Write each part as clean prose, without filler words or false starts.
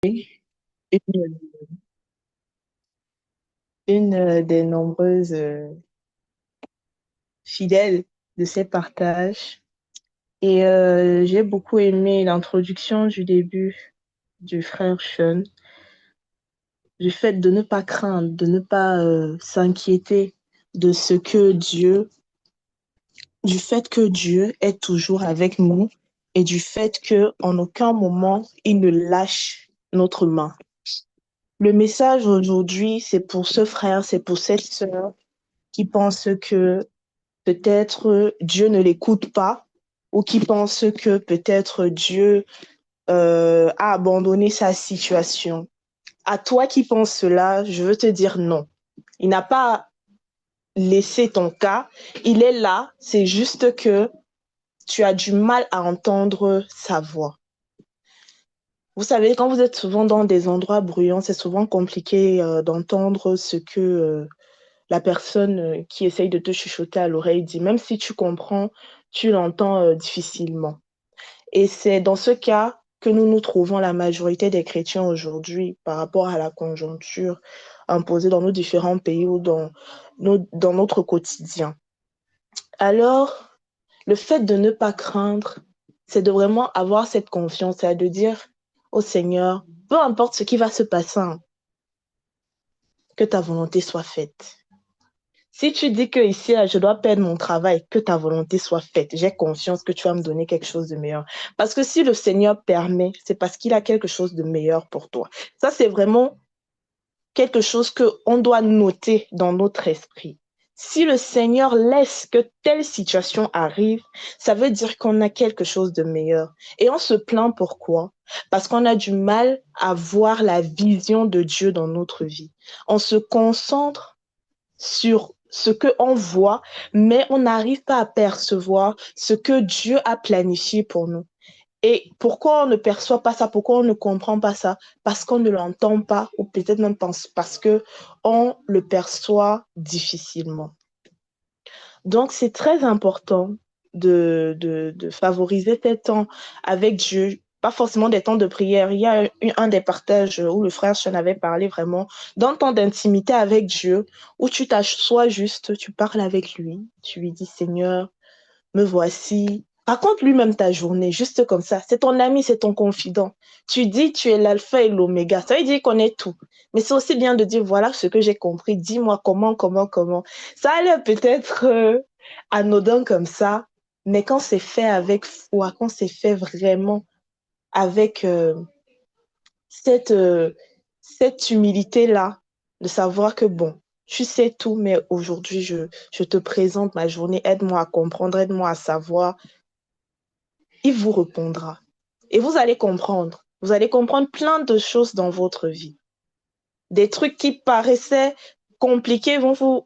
une, une des nombreuses fidèles de ces partages. Et j'ai beaucoup aimé l'introduction du début du frère Sean, du fait de ne pas craindre, de ne pas s'inquiéter de ce que Dieu, du fait que Dieu est toujours avec nous et du fait que en aucun moment il ne lâche notre main. Le message aujourd'hui, c'est pour ce frère, c'est pour cette sœur qui pense que peut-être Dieu ne l'écoute pas ou qui pense que peut-être Dieu a abandonné sa situation. À toi qui penses cela, je veux te dire non. Il n'a pas laissé ton cas, il est là, c'est juste que tu as du mal à entendre sa voix. Vous savez, quand vous êtes souvent dans des endroits bruyants, c'est souvent compliqué d'entendre ce que la personne qui essaye de te chuchoter à l'oreille dit. Même si tu comprends, tu l'entends difficilement. Et c'est dans ce cas que nous nous trouvons la majorité des chrétiens aujourd'hui par rapport à la conjoncture imposée dans nos différents pays ou dans notre quotidien. Alors, le fait de ne pas craindre, c'est de vraiment avoir cette confiance, c'est de dire au Seigneur, peu importe ce qui va se passer, hein, que ta volonté soit faite. Si tu dis que ici, je dois perdre mon travail, que ta volonté soit faite, j'ai confiance que tu vas me donner quelque chose de meilleur. Parce que si le Seigneur permet, c'est parce qu'il a quelque chose de meilleur pour toi. Ça, c'est vraiment quelque chose qu'on doit noter dans notre esprit. Si le Seigneur laisse que telle situation arrive, ça veut dire qu'on a quelque chose de meilleur. Et on se plaint pourquoi? Parce qu'on a du mal à voir la vision de Dieu dans notre vie. On se concentre sur ce qu'on voit, mais on n'arrive pas à percevoir ce que Dieu a planifié pour nous. Et pourquoi on ne perçoit pas ça? Pourquoi on ne comprend pas ça? Parce qu'on ne l'entend pas, ou peut-être même parce que on le perçoit difficilement. Donc, c'est très important de favoriser ces temps avec Dieu, pas forcément des temps de prière. Il y a un des partages où le frère Sean avait parlé vraiment d'un temps d'intimité avec Dieu, où tu t'assois juste, tu parles avec lui, tu lui dis, Seigneur, me voici. Raconte lui-même ta journée, juste comme ça. C'est ton ami, c'est ton confident. Tu dis, tu es l'alpha et l'oméga. Ça veut dire qu'on est tout. Mais c'est aussi bien de dire, voilà ce que j'ai compris. Dis-moi comment. Ça a l'air peut-être anodin comme ça, mais quand c'est fait avec foi, quand c'est fait vraiment avec cette, euh, cette humilité-là, de savoir que bon, tu sais tout, mais aujourd'hui, je te présente ma journée. Aide-moi à comprendre, aide-moi à savoir. Il vous répondra. Et vous allez comprendre. Vous allez comprendre plein de choses dans votre vie. Des trucs qui paraissaient compliqués vont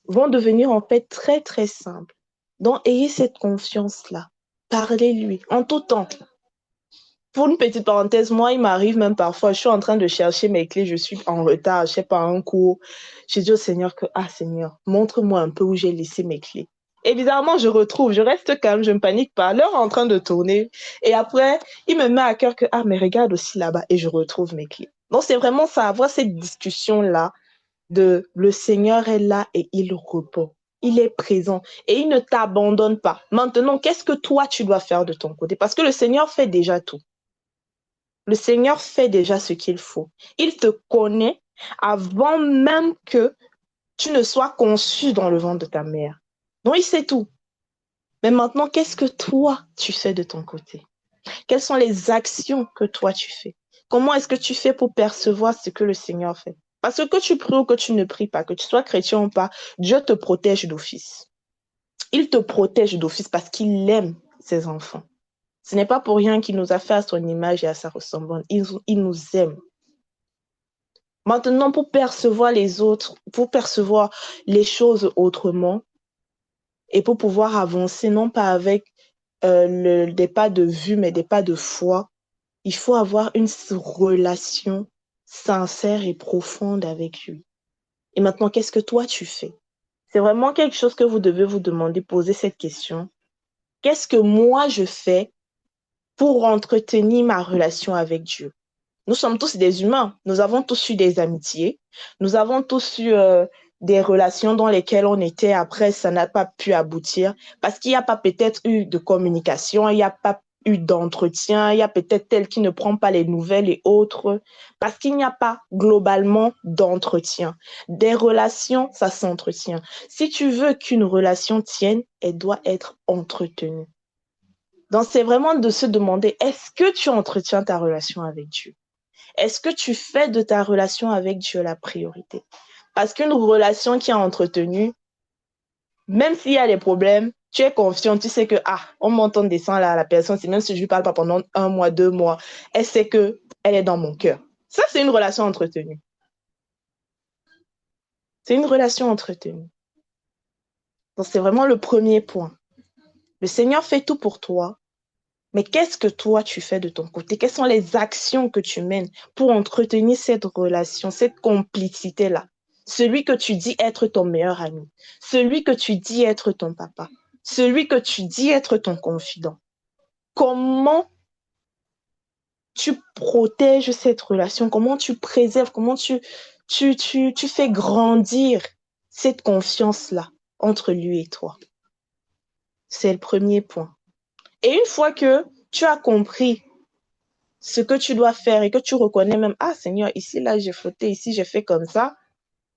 devenir en fait très, très simples. Donc, ayez cette confiance-là. Parlez-lui en tout temps. Pour une petite parenthèse, moi, il m'arrive même parfois, je suis en train de chercher mes clés, je suis en retard, je sais pas, un cours. Je dis au Seigneur que, ah Seigneur, montre-moi un peu où j'ai laissé mes clés. Évidemment, je retrouve, je reste calme, je ne panique pas. L'heure est en train de tourner. Et après, il me met à cœur que, ah, mais regarde aussi là-bas, et je retrouve mes clés. Donc, c'est vraiment ça, avoir cette discussion-là de le Seigneur est là et il répond. Il est présent et il ne t'abandonne pas. Maintenant, qu'est-ce que toi, tu dois faire de ton côté? Parce que le Seigneur fait déjà tout. Le Seigneur fait déjà ce qu'il faut. Il te connaît avant même que tu ne sois conçu dans le ventre de ta mère. Donc, il sait tout. Mais maintenant, qu'est-ce que toi, tu fais de ton côté? Quelles sont les actions que toi, tu fais? Comment est-ce que tu fais pour percevoir ce que le Seigneur fait? Parce que tu pries ou que tu ne pries pas, que tu sois chrétien ou pas, Dieu te protège d'office. Il te protège d'office parce qu'il aime ses enfants. Ce n'est pas pour rien qu'il nous a fait à son image et à sa ressemblance. Il nous aime. Maintenant, pour percevoir les autres, pour percevoir les choses autrement et pour pouvoir avancer, non pas avec des pas de vue, mais des pas de foi, il faut avoir une relation sincère et profonde avec lui. Et maintenant, qu'est-ce que toi tu fais? C'est vraiment quelque chose que vous devez vous demander, poser cette question. Qu'est-ce que moi je fais pour entretenir ma relation avec Dieu? Nous sommes tous des humains. Nous avons tous eu des amitiés. Nous avons tous eu des relations dans lesquelles on était. Après, ça n'a pas pu aboutir parce qu'il n'y a pas peut-être eu de communication, il n'y a pas eu d'entretien, il y a peut-être tel qui ne prend pas les nouvelles et autres parce qu'il n'y a pas globalement d'entretien. Des relations, ça s'entretient. Si tu veux qu'une relation tienne, elle doit être entretenue. Donc, c'est vraiment de se demander, est-ce que tu entretiens ta relation avec Dieu? Est-ce que tu fais de ta relation avec Dieu la priorité? Parce qu'une relation qui est entretenue, même s'il y a des problèmes, tu es confiant, tu sais que, on monte, on descend là, la personne, même si je ne lui parle pas pendant 1 mois, 2 mois, elle sait qu'elle est dans mon cœur. Ça, c'est une relation entretenue. C'est une relation entretenue. Donc, c'est vraiment le premier point. Le Seigneur fait tout pour toi, mais qu'est-ce que toi, tu fais de ton côté? Quelles sont les actions que tu mènes pour entretenir cette relation, cette complicité-là? Celui que tu dis être ton meilleur ami, celui que tu dis être ton papa, celui que tu dis être ton confident. Comment tu protèges cette relation? Comment tu préserves? Comment tu fais grandir cette confiance-là entre lui et toi? C'est le premier point. Et une fois que tu as compris ce que tu dois faire et que tu reconnais même, Seigneur, ici, là, j'ai fauté, ici, j'ai fait comme ça,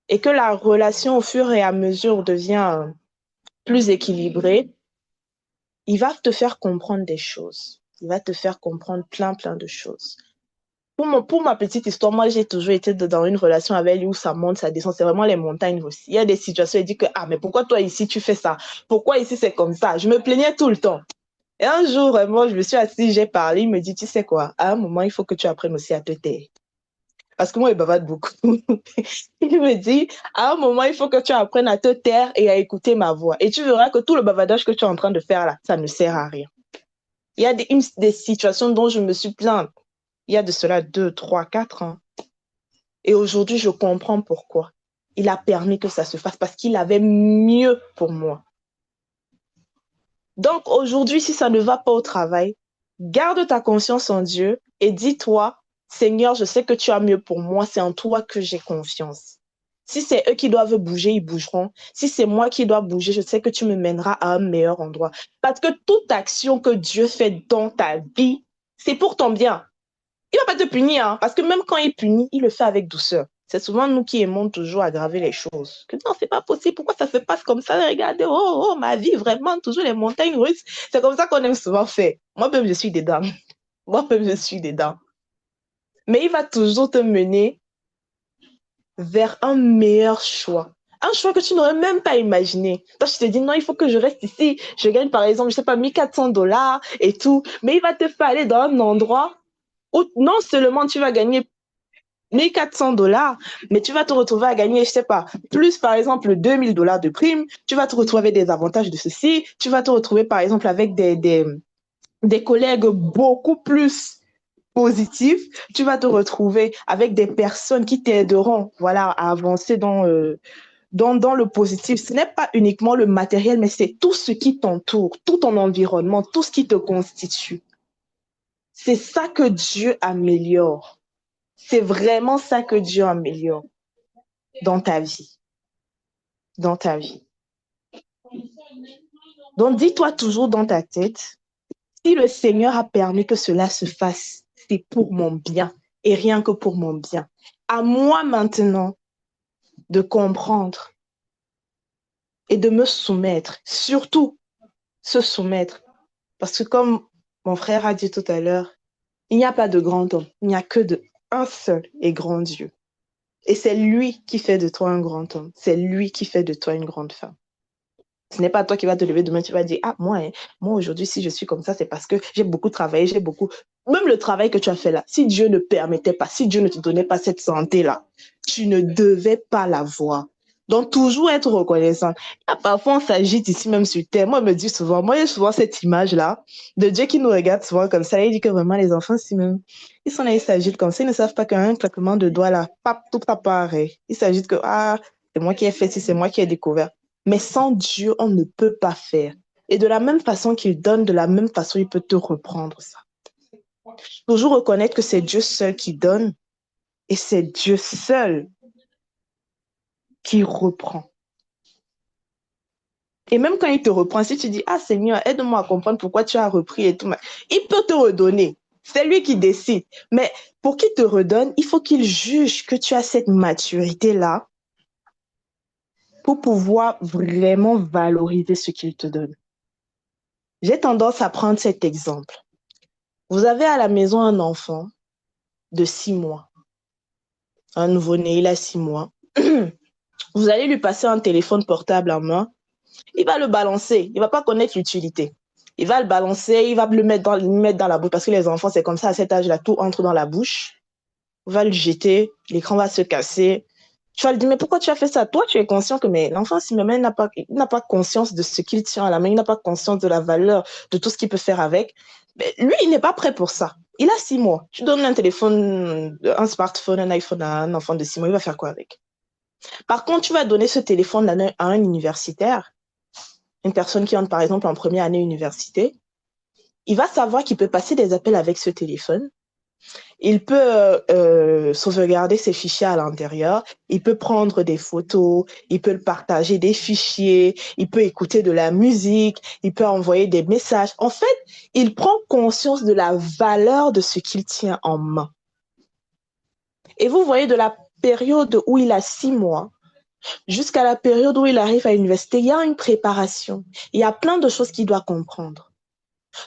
et que la relation au fur et à mesure devient plus équilibrée, il va te faire comprendre des choses. Il va te faire comprendre plein de choses. Pour ma petite histoire, moi, j'ai toujours été dans une relation avec lui où ça monte, ça descend. C'est vraiment les montagnes aussi. Il y a des situations, il dit que, mais pourquoi toi ici, tu fais ça? Pourquoi ici, c'est comme ça? Je me plaignais tout le temps. Et un jour, vraiment, je me suis assise, j'ai parlé, il me dit, tu sais quoi, à un moment, il faut que tu apprennes aussi à te taire. Parce que moi, il bavarde beaucoup. Il me dit, à un moment, il faut que tu apprennes à te taire et à écouter ma voix. Et tu verras que tout le bavardage que tu es en train de faire là, ça ne sert à rien. Il y a des situations dont je me suis plainte. Il y a de cela 2, 3, 4 ans. Et aujourd'hui, je comprends pourquoi. Il a permis que ça se fasse parce qu'il avait mieux pour moi. Donc aujourd'hui, si ça ne va pas au travail, garde ta confiance en Dieu et dis-toi, Seigneur, je sais que tu as mieux pour moi, c'est en toi que j'ai confiance. Si c'est eux qui doivent bouger, ils bougeront. Si c'est moi qui dois bouger, je sais que tu me mèneras à un meilleur endroit. Parce que toute action que Dieu fait dans ta vie, c'est pour ton bien. Il ne va pas te punir, parce que même quand il punit, il le fait avec douceur. C'est souvent nous qui aimons toujours aggraver les choses. Que non, c'est pas possible. Pourquoi ça se passe comme ça? Regardez, ma vie, vraiment, toujours les montagnes russes. C'est comme ça qu'on aime souvent faire. Moi-même, je suis dedans. Moi-même, je suis dedans. Mais il va toujours te mener vers un meilleur choix. Un choix que tu n'aurais même pas imaginé. Toi, je te dis, non, il faut que je reste ici. Je gagne, par exemple, je sais pas, 1 400 $ et tout. Mais il va te faire aller dans un endroit où non seulement tu vas gagner 1 400 $, mais tu vas te retrouver à gagner, je sais pas, plus par exemple 2 000 $ de prime, tu vas te retrouver avec des avantages de ceci, tu vas te retrouver par exemple avec des collègues beaucoup plus positifs, tu vas te retrouver avec des personnes qui t'aideront, voilà, à avancer dans le positif. Ce n'est pas uniquement le matériel, mais c'est tout ce qui t'entoure, tout ton environnement, tout ce qui te constitue. C'est ça que Dieu améliore. C'est vraiment ça que Dieu améliore dans ta vie. Dans ta vie. Donc, dis-toi toujours dans ta tête, si le Seigneur a permis que cela se fasse, c'est pour mon bien et rien que pour mon bien. À moi maintenant de comprendre et de me soumettre, surtout se soumettre. Parce que comme mon frère a dit tout à l'heure, il n'y a pas de grand homme, il n'y a que un seul et grand Dieu. Et c'est lui qui fait de toi un grand homme. C'est lui qui fait de toi une grande femme. Ce n'est pas toi qui vas te lever demain, tu vas dire, moi aujourd'hui, si je suis comme ça, c'est parce que j'ai beaucoup travaillé, Même le travail que tu as fait là, si Dieu ne permettait pas, si Dieu ne te donnait pas cette santé-là, tu ne devais pas l'avoir. Donc, toujours être reconnaissant. Parfois, on s'agite ici même sur terre. Moi, j'ai souvent cette image-là de Dieu qui nous regarde souvent comme ça. Il dit que vraiment, les enfants, si même, ils sont là, ils s'agitent comme ça. Ils ne savent pas qu'un claquement de doigts là, tout apparaît. Ils s'agitent que, c'est moi qui ai fait, si c'est moi qui ai découvert. Mais sans Dieu, on ne peut pas faire. Et de la même façon qu'il donne, de la même façon, il peut te reprendre ça. Toujours reconnaître que c'est Dieu seul qui donne et c'est Dieu seul qui reprend. Et même quand il te reprend, si tu dis, ah Seigneur, aide-moi à comprendre pourquoi tu as repris et tout, il peut te redonner. C'est lui qui décide. Mais pour qu'il te redonne, il faut qu'il juge que tu as cette maturité-là pour pouvoir vraiment valoriser ce qu'il te donne. J'ai tendance à prendre cet exemple. Vous avez à la maison un enfant de 6 mois, un nouveau-né, il a 6 mois. Vous allez lui passer un téléphone portable en main, il va le balancer, il ne va pas connaître l'utilité. Il va le balancer, il va le mettre dans la bouche, parce que les enfants, c'est comme ça, à cet âge-là, tout entre dans la bouche. Il va le jeter, l'écran va se casser. Tu vas lui dire, mais pourquoi tu as fait ça? Toi, tu es conscient que mais l'enfant, si même il n'a pas conscience de ce qu'il tient à la main, il n'a pas conscience de la valeur, de tout ce qu'il peut faire avec. Mais lui, il n'est pas prêt pour ça. Il a 6 mois. Tu donnes un téléphone, un smartphone, un iPhone à un enfant de 6 mois, il va faire quoi avec? Par contre, tu vas donner ce téléphone à un universitaire, une personne qui entre par exemple en première année université, il va savoir qu'il peut passer des appels avec ce téléphone. Il peut sauvegarder ses fichiers à l'intérieur, il peut prendre des photos, il peut partager des fichiers, il peut écouter de la musique, il peut envoyer des messages. En fait, il prend conscience de la valeur de ce qu'il tient en main. Et vous voyez, de la période où il a 6 mois jusqu'à la période où il arrive à l'université, il y a une préparation. Il y a plein de choses qu'il doit comprendre.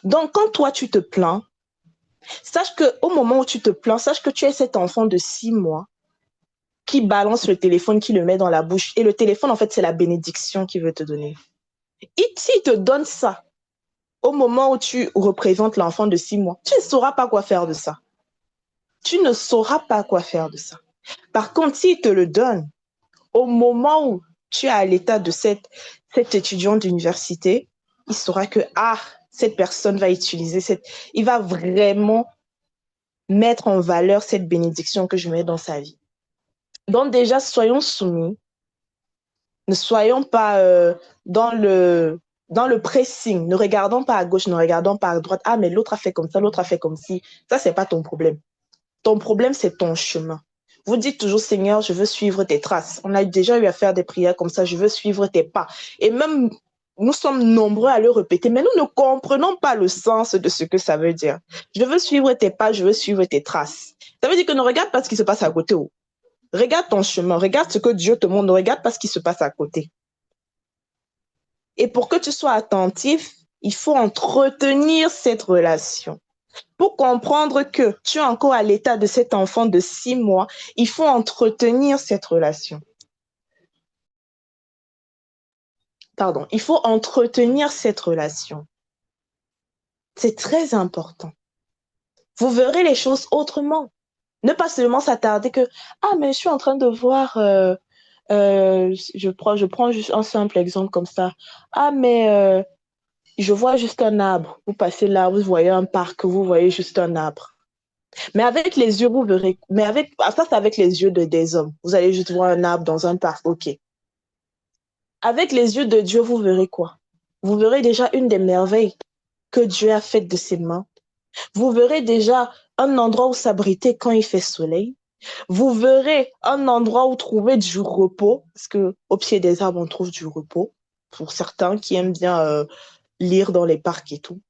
Donc, quand toi, tu te plains, sache qu'au moment où tu te plains, sache que tu es cet enfant de 6 mois qui balance le téléphone, qui le met dans la bouche. Et le téléphone, en fait, c'est la bénédiction qu'il veut te donner. Et s'il te donne ça, au moment où tu représentes l'enfant de 6 mois, tu ne sauras pas quoi faire de ça. Tu ne sauras pas quoi faire de ça. Par contre, s'il te le donne, au moment où tu es à l'état de cet étudiant d'université, il saura que, cette personne va utiliser il va vraiment mettre en valeur cette bénédiction que je mets dans sa vie. Donc déjà, soyons soumis. Ne soyons pas dans le pressing. Ne regardons pas à gauche, ne regardons pas à droite. Ah, mais l'autre a fait comme ça, l'autre a fait comme ci. Ça, c'est pas ton problème. Ton problème, c'est ton chemin. Vous dites toujours, Seigneur, je veux suivre tes traces. On a déjà eu à faire des prières comme ça, je veux suivre tes pas. Et même, nous sommes nombreux à le répéter, mais nous ne comprenons pas le sens de ce que ça veut dire. Je veux suivre tes pas, je veux suivre tes traces. Ça veut dire que ne regarde pas ce qui se passe à côté. Regarde ton chemin, regarde ce que Dieu te montre, ne regarde pas ce qui se passe à côté. Et pour que tu sois attentif, il faut entretenir cette relation. Pour comprendre que tu es encore à l'état de cet enfant de 6 mois, il faut entretenir cette relation. Pardon, il faut entretenir cette relation. C'est très important. Vous verrez les choses autrement. Ne pas seulement s'attarder que, mais je suis en train de voir, je prends juste un simple exemple comme ça. Mais je vois juste un arbre. Vous passez là, vous voyez un parc, vous voyez juste un arbre. Mais avec les yeux, vous verrez. Ça, c'est avec les yeux des hommes. Vous allez juste voir un arbre dans un parc, ok. Avec les yeux de Dieu, vous verrez quoi? Vous verrez déjà une des merveilles que Dieu a faites de ses mains. Vous verrez déjà un endroit où s'abriter quand il fait soleil. Vous verrez un endroit où trouver du repos, parce que au pied des arbres, on trouve du repos. Pour certains qui aiment bien lire dans les parcs et tout.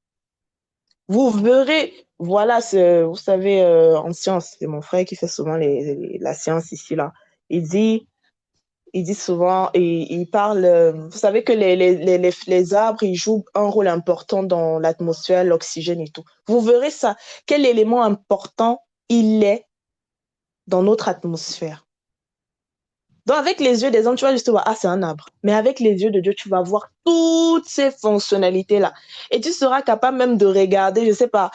Vous verrez, voilà, vous savez, en science, c'est mon frère qui fait souvent la science ici, là. Il dit, il dit souvent, il parle, vous savez que les arbres, ils jouent un rôle important dans l'atmosphère, l'oxygène et tout. Vous verrez ça, quel élément important il est dans notre atmosphère. Donc, avec les yeux des hommes, tu vas juste voir, c'est un arbre. Mais avec les yeux de Dieu, tu vas voir toutes ces fonctionnalités-là. Et tu seras capable même de regarder, je sais pas,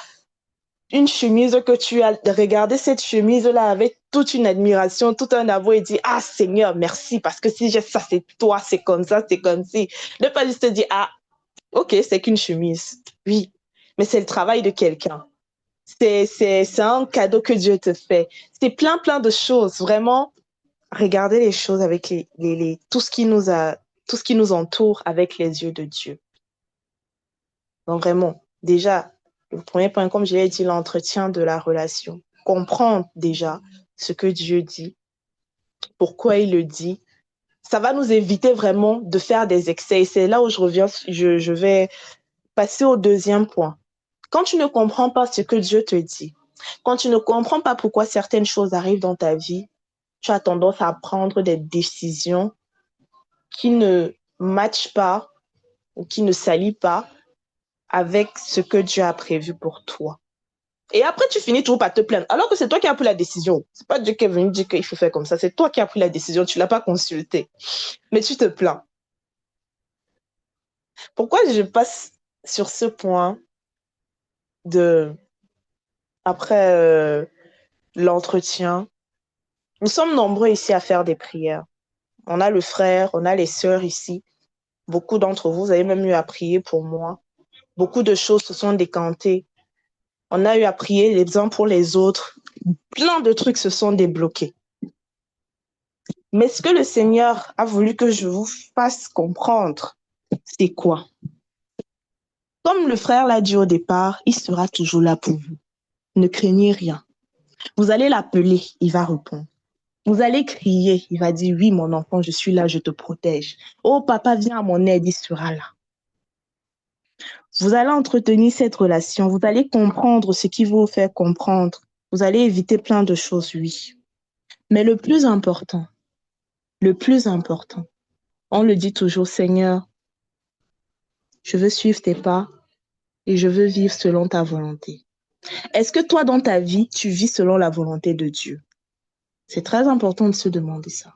une chemise que tu as, de regarder cette chemise-là avec toute une admiration, tout un amour et dire, Seigneur, merci, parce que si j'ai ça, c'est toi, c'est comme ça, c'est comme si. Ne pas juste te dire, ok, c'est qu'une chemise. Oui, mais c'est le travail de quelqu'un. C'est un cadeau que Dieu te fait. C'est plein, plein de choses. Vraiment, regarder les choses avec tout ce qui nous entoure avec les yeux de Dieu. Donc vraiment, déjà, Le premier point, comme je l'ai dit, l'entretien de la relation. Comprendre déjà ce que Dieu dit, pourquoi il le dit. Ça va nous éviter vraiment de faire des excès. Et c'est là où je vais passer au deuxième point. Quand tu ne comprends pas ce que Dieu te dit, quand tu ne comprends pas pourquoi certaines choses arrivent dans ta vie, tu as tendance à prendre des décisions qui ne matchent pas ou qui ne s'allient pas avec ce que Dieu a prévu pour toi. Et après, tu finis toujours par te plaindre, alors que c'est toi qui as pris la décision. C'est pas Dieu qui est venu dire qu'il faut faire comme ça. C'est toi qui as pris la décision. Tu l'as pas consulté. Mais tu te plains. Pourquoi je passe sur ce point de après l'entretien? Nous sommes nombreux ici à faire des prières. On a le frère, on a les sœurs ici. Beaucoup d'entre vous avez même eu à prier pour moi. Beaucoup de choses se sont décantées. On a eu à prier les uns pour les autres. Plein de trucs se sont débloqués. Mais ce que le Seigneur a voulu que je vous fasse comprendre, c'est quoi? Comme le frère l'a dit au départ, il sera toujours là pour vous. Ne craignez rien. Vous allez l'appeler, il va répondre. Vous allez crier, il va dire, oui, mon enfant, je suis là, je te protège. Oh, papa, viens à mon aide, il sera là. Vous allez entretenir cette relation, vous allez comprendre ce qui vous fait comprendre. Vous allez éviter plein de choses, oui. Mais le plus important, on le dit toujours, Seigneur, je veux suivre tes pas et je veux vivre selon ta volonté. Est-ce que toi, dans ta vie, tu vis selon la volonté de Dieu? C'est très important de se demander ça.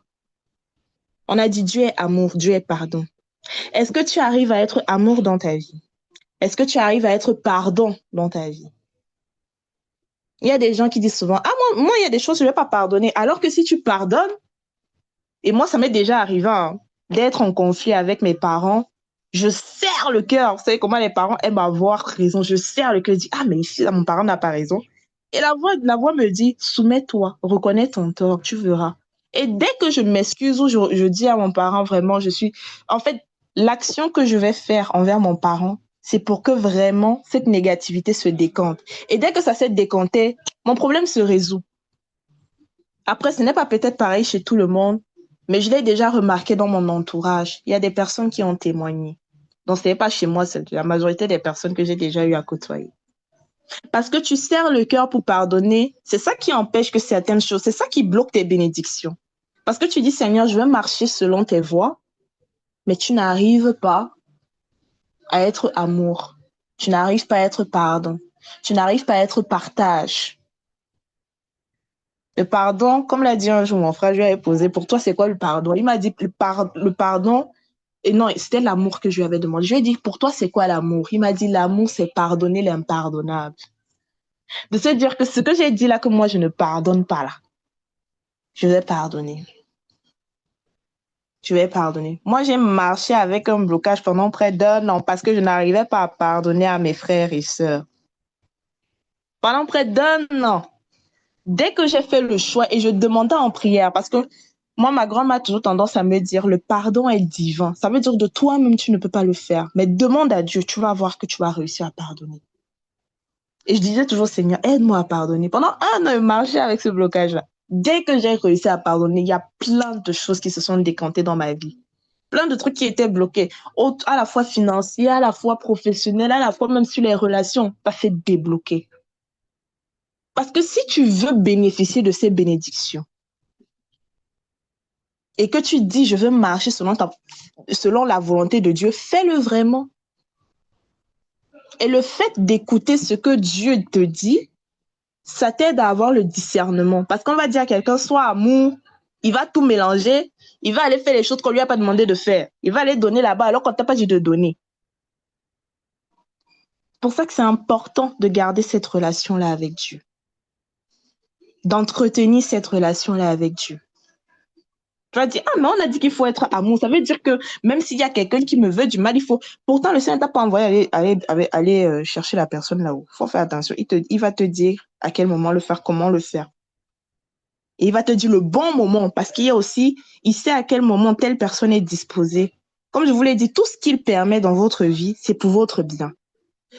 On a dit Dieu est amour, Dieu est pardon. Est-ce que tu arrives à être amour dans ta vie? Est-ce que tu arrives à être pardon dans ta vie? Il y a des gens qui disent souvent, ah, moi, il y a des choses que je ne vais pas pardonner. Alors que si tu pardonnes, et moi, ça m'est déjà arrivé d'être en conflit avec mes parents, je serre le cœur. Vous savez comment les parents aiment avoir raison. Je serre le cœur, je dis, ah, mais ici, mon parent n'a pas raison. Et la voix me dit, soumets-toi, reconnais ton tort, tu verras. Et dès que je m'excuse ou je dis à mon parent, vraiment, en fait, l'action que je vais faire envers mon parent, c'est pour que vraiment cette négativité se décante. Et dès que ça s'est décanté, mon problème se résout. Après, ce n'est pas peut-être pareil chez tout le monde, mais je l'ai déjà remarqué dans mon entourage. Il y a des personnes qui ont témoigné. Donc, ce n'est pas chez moi, c'est la majorité des personnes que j'ai déjà eu à côtoyer. Parce que tu serres le cœur pour pardonner, c'est ça qui empêche que certaines choses, c'est ça qui bloque tes bénédictions. Parce que tu dis, Seigneur, je vais marcher selon tes voies, mais tu n'arrives pas à être amour. Tu n'arrives pas à être pardon. Tu n'arrives pas à être partage. Le pardon, comme l'a dit un jour mon frère, je lui avais posé, pour toi, c'est quoi le pardon? Il m'a dit, le pardon, et non, c'était l'amour que je lui avais demandé. Je lui ai dit, pour toi, c'est quoi l'amour? Il m'a dit, l'amour, c'est pardonner l'impardonnable. De se dire que ce que j'ai dit là, que moi, je ne pardonne pas là, je vais pardonner. Je vais pardonner. Moi, j'ai marché avec un blocage pendant près d'un an parce que je n'arrivais pas à pardonner à mes frères et sœurs. Pendant près d'un an. Dès que j'ai fait le choix et je demandais en prière, parce que moi, ma grand-mère a toujours tendance à me dire, le pardon est divin. Ça veut dire de toi-même, tu ne peux pas le faire. Mais demande à Dieu, tu vas voir que tu vas réussir à pardonner. Et je disais toujours, Seigneur, aide-moi à pardonner. Pendant un an, je marchais avec ce blocage-là. Dès que j'ai réussi à pardonner, il y a plein de choses qui se sont décantées dans ma vie. Plein de trucs qui étaient bloqués, à la fois financiers, à la fois professionnels, à la fois même sur les relations, ça s'est débloqué. Parce que si tu veux bénéficier de ces bénédictions et que tu dis, je veux marcher selon la volonté de Dieu, fais-le vraiment. Et le fait d'écouter ce que Dieu te dit, ça t'aide à avoir le discernement. Parce qu'on va dire à quelqu'un, sois amour, il va tout mélanger, il va aller faire les choses qu'on lui a pas demandé de faire. Il va aller donner là-bas alors qu'on t'a pas dit de donner. C'est pour ça que c'est important de garder cette relation-là avec Dieu. D'entretenir cette relation-là avec Dieu. Tu vas dire, ah, mais on a dit qu'il faut être amour. Ça veut dire que même s'il y a quelqu'un qui me veut du mal, il faut. Pourtant, le Seigneur ne t'a pas envoyé aller chercher la personne là-haut. Il faut faire attention. Il va te dire à quel moment le faire, comment le faire. Et il va te dire le bon moment, parce qu'il y a aussi, il sait à quel moment telle personne est disposée. Comme je vous l'ai dit, tout ce qu'il permet dans votre vie, c'est pour votre bien.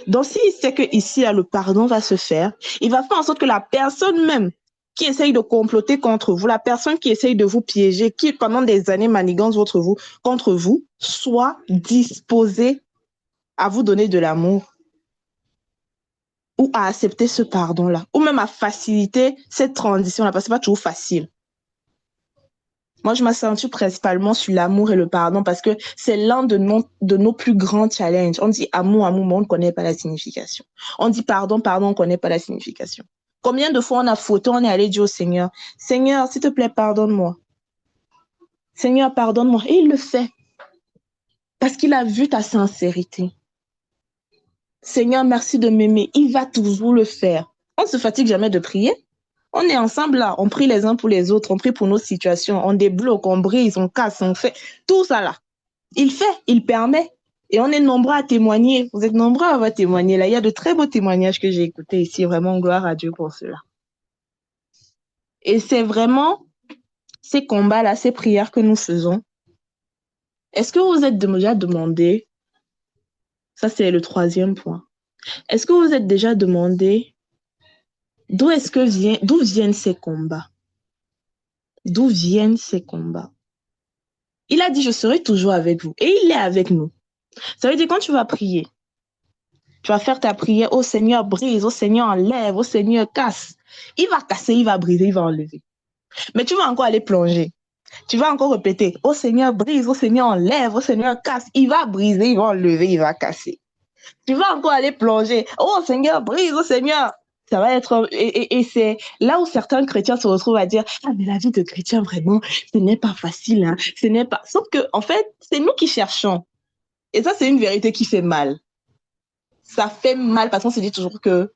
Donc, s'il sait que ici, le pardon va se faire, il va faire en sorte que la personne même qui essaye de comploter contre vous, la personne qui essaye de vous piéger, qui pendant des années manigance contre vous, soit disposée à vous donner de l'amour ou à accepter ce pardon-là, ou même à faciliter cette transition-là, parce que c'est pas toujours facile. Moi, je m'accentue principalement sur l'amour et le pardon parce que c'est l'un de nos plus grands challenges. On dit amour, amour, mais on ne connaît pas la signification. On dit pardon, pardon, on ne connaît pas la signification. Combien de fois on a fauté, on est allé dire au Seigneur, Seigneur, s'il te plaît, pardonne-moi. Seigneur, pardonne-moi. Et il le fait parce qu'il a vu ta sincérité. Seigneur, merci de m'aimer. Il va toujours le faire. On ne se fatigue jamais de prier. On est ensemble là, on prie les uns pour les autres, on prie pour nos situations, on débloque, on brise, on casse, on fait tout ça là. Il fait, il permet. Et on est nombreux à témoigner. Vous êtes nombreux à avoir témoigné là. Il y a de très beaux témoignages que j'ai écoutés ici. Vraiment, gloire à Dieu pour cela. Et c'est vraiment ces combats-là, ces prières que nous faisons. Est-ce que vous êtes déjà demandé, ça c'est le troisième point, est-ce que vous êtes déjà demandé d'où viennent ces combats? D'où viennent ces combats? Il a dit, je serai toujours avec vous. Et il est avec nous. Ça veut dire, quand tu vas prier, tu vas faire ta prière, oh Seigneur, brise, oh Seigneur, enlève, oh Seigneur, casse. Il va casser, il va briser, il va enlever. Mais tu vas encore aller plonger. Tu vas encore répéter, oh Seigneur, brise, oh Seigneur, enlève, oh Seigneur, casse. Il va briser, il va enlever, il va casser. Tu vas encore aller plonger, oh Seigneur, brise, oh Seigneur. Ça va être, et c'est là où certains chrétiens se retrouvent à dire, ah, mais la vie de chrétien, vraiment, ce n'est pas facile, hein. Ce n'est pas, sauf que, en fait, c'est nous qui cherchons. Et ça, c'est une vérité qui fait mal. Ça fait mal parce qu'on se dit toujours que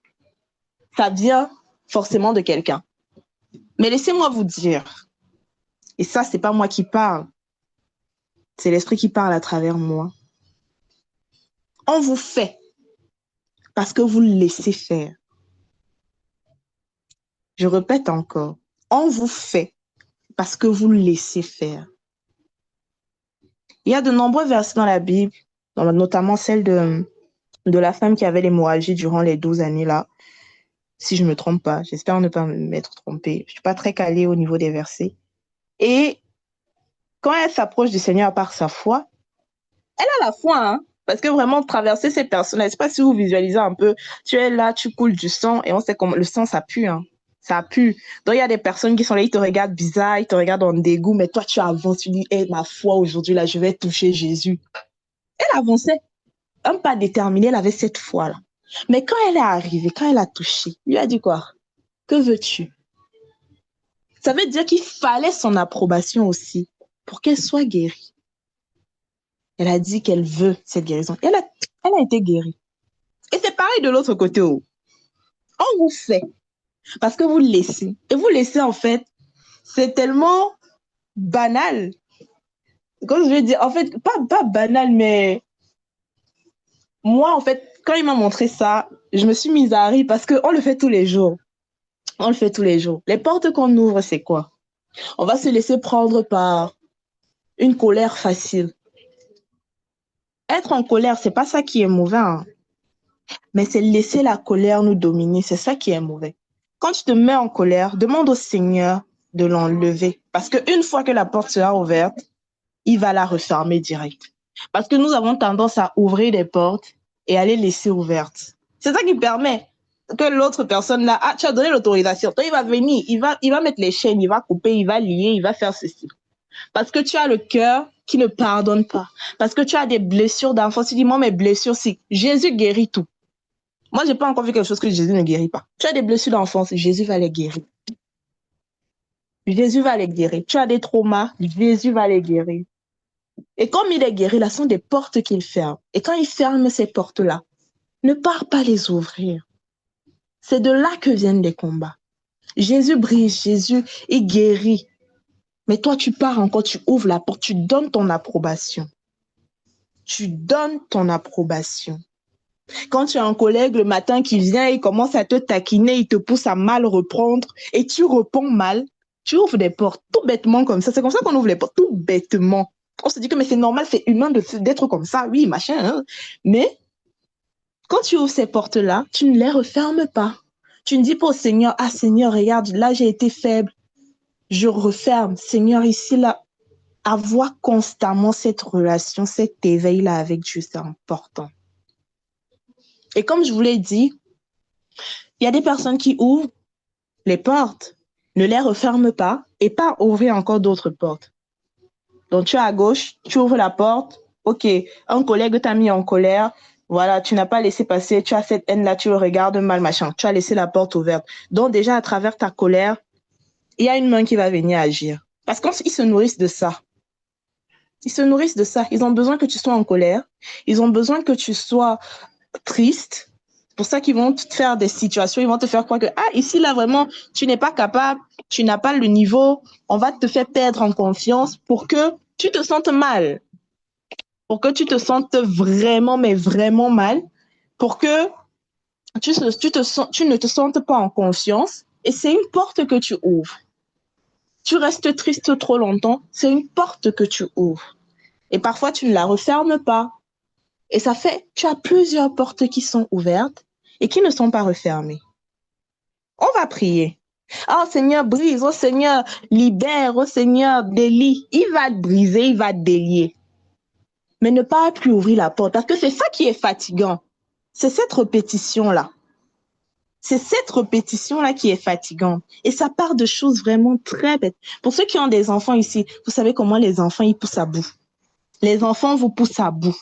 ça vient forcément de quelqu'un. Mais laissez-moi vous dire, et ça, c'est pas moi qui parle, c'est l'esprit qui parle à travers moi. On vous fait parce que vous le laissez faire. Je répète encore, on vous fait parce que vous le laissez faire. Il y a de nombreux versets dans la Bible, notamment celle de la femme qui avait l'hémorragie durant les 12 années là, si je ne me trompe pas. J'espère ne pas m'être trompée. Je ne suis pas très calée au niveau des versets. Et quand elle s'approche du Seigneur par sa foi, elle a la foi, hein, parce que vraiment traverser ces personnes, je ne sais pas si vous visualisez un peu, tu es là, tu coules du sang, et on sait comment le sang, ça pue, hein. Ça pue. Donc, il y a des personnes qui sont là, ils te regardent bizarre, ils te regardent en dégoût, mais toi, tu avances, tu dis, hey, ma foi, aujourd'hui, là, je vais toucher Jésus. Elle avançait, un pas déterminé, elle avait cette foi-là. Mais quand elle est arrivée, quand elle a touché, il lui a dit quoi? Que veux-tu? Ça veut dire qu'il fallait son approbation aussi pour qu'elle soit guérie. Elle a dit qu'elle veut cette guérison. Elle a été guérie. Et c'est pareil de l'autre côté. On vous fait parce que vous laissez. Et vous laissez, en fait, c'est tellement banal. Comme je vais dire, en fait, pas banal, mais moi, en fait, quand il m'a montré ça, je me suis mise à rire parce qu'on le fait tous les jours. On le fait tous les jours. Les portes qu'on ouvre, c'est quoi? On va se laisser prendre par une colère facile. Être en colère, c'est pas ça qui est mauvais, hein. Mais c'est laisser la colère nous dominer, c'est ça qui est mauvais. Quand tu te mets en colère, demande au Seigneur de l'enlever. Parce qu'une fois que la porte sera ouverte, il va la refermer direct. Parce que nous avons tendance à ouvrir des portes et à les laisser ouvertes. C'est ça qui permet que l'autre personne là, ah, tu as donné l'autorisation. Toi, il va venir, il va mettre les chaînes, il va couper, il va lier, il va faire ceci. Parce que tu as le cœur qui ne pardonne pas. Parce que tu as des blessures d'enfance. Tu dis, moi, mes blessures, si Jésus guérit tout. Moi, je n'ai pas encore vu quelque chose que Jésus ne guérit pas. Tu as des blessures d'enfance, Jésus va les guérir. Jésus va les guérir. Tu as des traumas, Jésus va les guérir. Et comme il est guéri, là, ce sont des portes qu'il ferme. Et quand il ferme ces portes-là, ne pars pas les ouvrir. C'est de là que viennent les combats. Jésus brise, Jésus est guéri. Mais toi, tu pars encore, tu ouvres la porte, tu donnes ton approbation. Tu donnes ton approbation. Quand tu as un collègue le matin qui vient, il commence à te taquiner, il te pousse à mal reprendre et tu réponds mal, tu ouvres des portes tout bêtement comme ça. C'est comme ça qu'on ouvre les portes, tout bêtement. On se dit que mais c'est normal, c'est humain d'être comme ça, oui, machin. Hein. Mais Quand tu ouvres ces portes-là, tu ne les refermes pas. Tu ne dis pas au Seigneur, ah Seigneur, regarde, là j'ai été faible, je referme. Seigneur, ici, là, avoir constamment cette relation, cet éveil-là avec Dieu, c'est important. Et comme je vous l'ai dit, il y a des personnes qui ouvrent les portes, ne les referment pas et pas ouvrir encore d'autres portes. Donc, tu es à gauche, tu ouvres la porte, ok, un collègue t'a mis en colère, voilà, tu n'as pas laissé passer, tu as cette haine-là, tu le regardes mal, machin, tu as laissé la porte ouverte. Donc, déjà, à travers ta colère, il y a une main qui va venir agir. Parce qu'ils se nourrissent de ça. Ils se nourrissent de ça. Ils ont besoin que tu sois en colère. Ils ont besoin que tu sois triste. C'est pour ça qu'ils vont te faire des situations. Ils vont te faire croire que, ah, ici, là, vraiment, tu n'es pas capable. Tu n'as pas le niveau. On va te faire perdre en confiance pour que tu te sentes mal. Pour que tu te sentes vraiment, mais vraiment mal. Pour que tu ne te sentes pas en confiance. Et c'est une porte que tu ouvres. Tu restes triste trop longtemps. C'est une porte que tu ouvres. Et parfois, tu ne la refermes pas. Et ça fait, tu as plusieurs portes qui sont ouvertes et qui ne sont pas refermées. On va prier. Oh Seigneur, brise. Oh Seigneur, libère. Oh Seigneur, délie. Il va te briser, il va te délier. Mais ne pas plus ouvrir la porte parce que c'est ça qui est fatigant. C'est cette répétition-là. C'est cette répétition-là qui est fatigante. Et ça part de choses vraiment très bêtes. Pour ceux qui ont des enfants ici, vous savez comment les enfants, ils poussent à bout. Les enfants vous poussent à bout.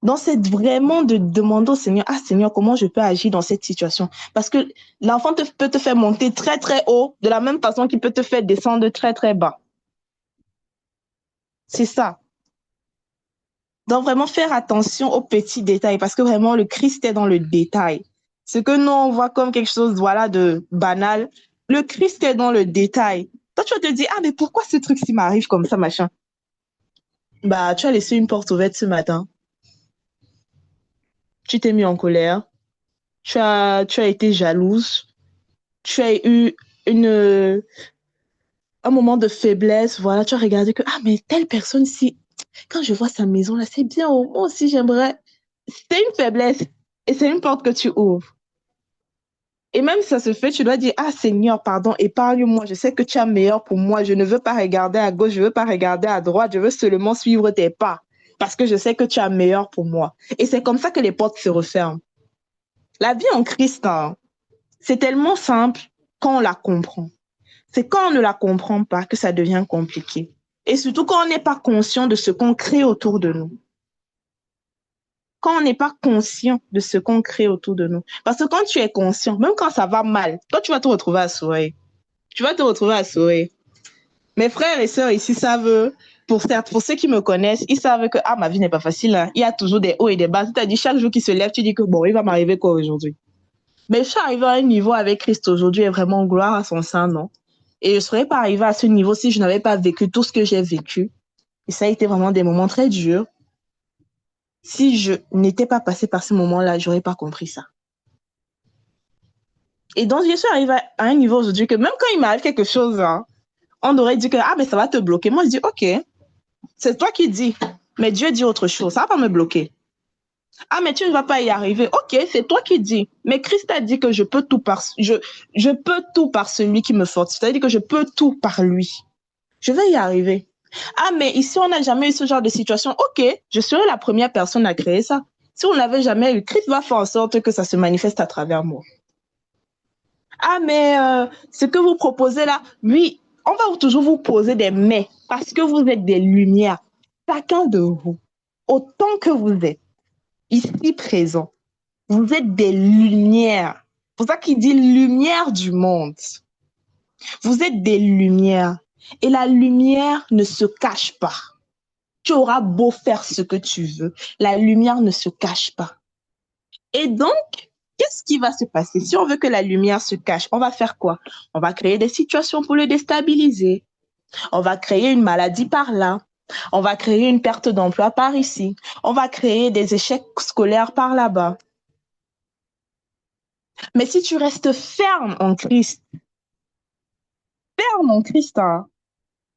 Donc, c'est vraiment de demander au Seigneur, ah Seigneur, comment je peux agir dans cette situation? Parce que l'enfant peut te faire monter très, très haut, de la même façon qu'il peut te faire descendre très, très bas. C'est ça. Donc, vraiment faire attention aux petits détails, parce que vraiment, le Christ est dans le détail. Ce que nous, on voit comme quelque chose, voilà, de banal, le Christ est dans le détail. Toi, tu vas te dire, ah, mais pourquoi ce truc-ci m'arrive comme ça, machin? Bah, tu as laissé une porte ouverte ce matin. Tu t'es mis en colère. Tu as été jalouse. Tu as eu une, un moment de faiblesse, voilà, tu as regardé que, ah, mais telle personne, si, quand je vois sa maison là, c'est bien, oh, moi aussi j'aimerais. C'est une faiblesse et c'est une porte que tu ouvres. Et même si ça se fait, tu dois dire, ah Seigneur, pardon, épargne-moi, je sais que tu as meilleur pour moi, je ne veux pas regarder à gauche, je ne veux pas regarder à droite, je veux seulement suivre tes pas, parce que je sais que tu as meilleur pour moi. Et c'est comme ça que les portes se referment. La vie en Christ, hein, c'est tellement simple quand on la comprend. C'est quand on ne la comprend pas que ça devient compliqué. Et surtout quand on n'est pas conscient de ce qu'on crée autour de nous. Quand on n'est pas conscient de ce qu'on crée autour de nous. Parce que quand tu es conscient, même quand ça va mal, toi, tu vas te retrouver à sourire. Tu vas te retrouver à sourire. Mes frères et sœurs ici savent, pour ceux qui me connaissent, ils savent que ah, ma vie n'est pas facile. Hein. Il y a toujours des hauts et des bas. C'est-à-dire, chaque jour qui se lève, tu dis que bon, il va m'arriver quoi aujourd'hui? Mais je suis arrivée à un niveau avec Christ aujourd'hui et vraiment gloire à son sein, non? Et je ne serais pas arrivée à ce niveau si je n'avais pas vécu tout ce que j'ai vécu. Et ça a été vraiment des moments très durs. Si je n'étais pas passée par ce moment-là, je n'aurais pas compris ça. Et donc, je suis arrivée à un niveau aujourd'hui que même quand il m'arrive quelque chose, hein, on aurait dit que ah, mais ça va te bloquer. Moi, je dis OK, c'est toi qui dis. Mais Dieu dit autre chose. Ça ne va pas me bloquer. Ah, mais tu ne vas pas y arriver. OK, c'est toi qui dis. Mais Christ a dit que je peux tout je peux tout par celui qui me fortifie. C'est-à-dire que je peux tout par lui. Je vais y arriver. Ah, mais ici, on n'a jamais eu ce genre de situation. OK, je serai la première personne à créer ça. Si on n'avait jamais eu, Christ va faire en sorte que ça se manifeste à travers moi. Ah, mais ce que vous proposez là, oui, on va toujours vous poser des mais parce que vous êtes des lumières. Chacun de vous, autant que vous êtes ici présent, vous êtes des lumières. C'est pour ça qu'il dit lumière du monde. Vous êtes des lumières. Et la lumière ne se cache pas. Tu auras beau faire ce que tu veux, la lumière ne se cache pas. Et donc, qu'est-ce qui va se passer? Si on veut que la lumière se cache, on va faire quoi? On va créer des situations pour le déstabiliser. On va créer une maladie par là. On va créer une perte d'emploi par ici. On va créer des échecs scolaires par là-bas. Mais si tu restes ferme en Christ, hein,